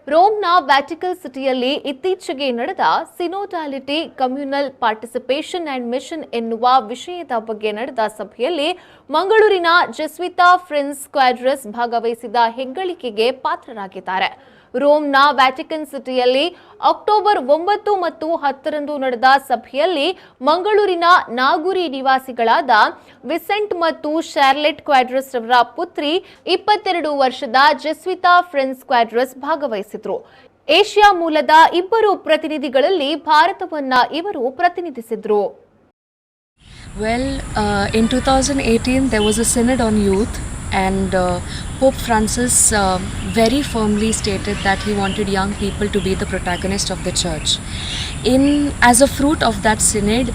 ರೋಮ್ನ Vatican ಸಿಟಿಯಲ್ಲಿ ಇತ್ತೀಚೆಗೆ ನಡೆದ ಸಿನೋಡಾಲಿಟಿ, ಕಮ್ಯುನಲ್ ಪಾರ್ಟಿಸಿಪೇಷನ್ ಅಂಡ್ ಮಿಷನ್ ಎನ್ನುವ ವಿಷಯದ ಬಗ್ಗೆ ನಡೆದ ಸಭೆಯಲ್ಲಿ ಮಂಗಳೂರಿನ ಜೆಸ್ವಿತಾ ಫ್ರೆಂಡ್ಸ್ ಕ್ವಾಡ್ರಸ್ ಭಾಗವಹಿಸಿದ ಹೆಗ್ಗಳಿಕೆಗೆ ಪಾತ್ರರಾಗಿದ್ದಾರೆ. ರೋಮ್ನ ವ್ಯಾಟಿಕನ್ ಸಿಟಿಯಲ್ಲಿ ಅಕ್ಟೋಬರ್ 9 ಮತ್ತು 10ರಂದು ನಡೆದ ಸಭೆಯಲ್ಲಿ ಮಂಗಳೂರಿನ ನಾಗುರಿ ನಿವಾಸಿಗಳಾದ ವಿಸೆಂಟ್ ಮತ್ತು ಶಾರ್ಲೆಟ್ ಕ್ವಾಡ್ರಸ್ ರವರ ಪುತ್ರಿ 22 ವರ್ಷದ ಜೆಸ್ವಿತಾ ಫ್ರೆಂಡ್ಸ್ ಕ್ವಾಡ್ರಸ್ ಭಾಗವಹಿಸಿದ್ರು. ಏಷ್ಯಾ ಮೂಲದ ಇಬ್ಬರು ಪ್ರತಿನಿಧಿಗಳಲ್ಲಿ ಭಾರತವನ್ನ ಇವರು ಪ್ರತಿನಿಧಿಸಿದ್ರು. Well, in 2018 there was a synod on youth, and Pope Francis very firmly stated that he wanted young people to be the protagonist of the church. As a fruit of that synod,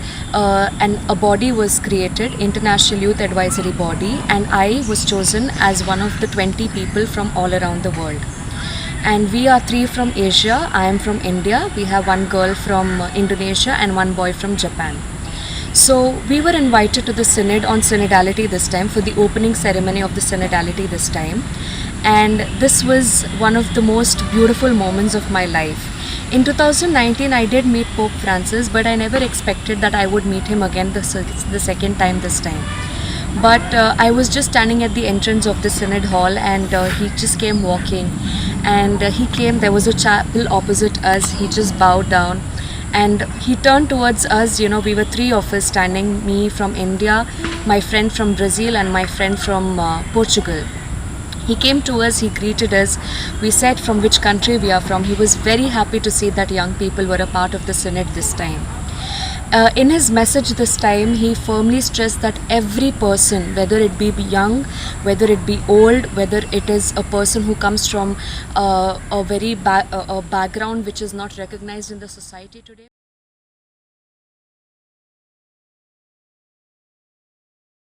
a body was created, International Youth Advisory Body, and I was chosen as one of the 20 people from all around the world. And we are 3 from Asia. I am from India. We have 1 girl from Indonesia and 1 boy from Japan. So we were invited to the synod on synodality this time, for the opening ceremony of the synodality this time, and this was one of the most beautiful moments of my life. In 2019 I did meet Pope Francis, but I never expected that I would meet him again the second time this time. But I was just standing at the entrance of the synod hall, and he just came walking, and he came. There was a chapel opposite us. He just bowed down and he turned towards us. We were 3 of us standing, me from India, my friend from Brazil, and my friend from Portugal. He came to us, he greeted us. We said from which country we are from. He was very happy to see that young people were a part of the synod this time. In his message this time, he firmly stressed that every person, whether it be young, whether it be old, whether it is a person who comes from a background which is not recognized in the society today.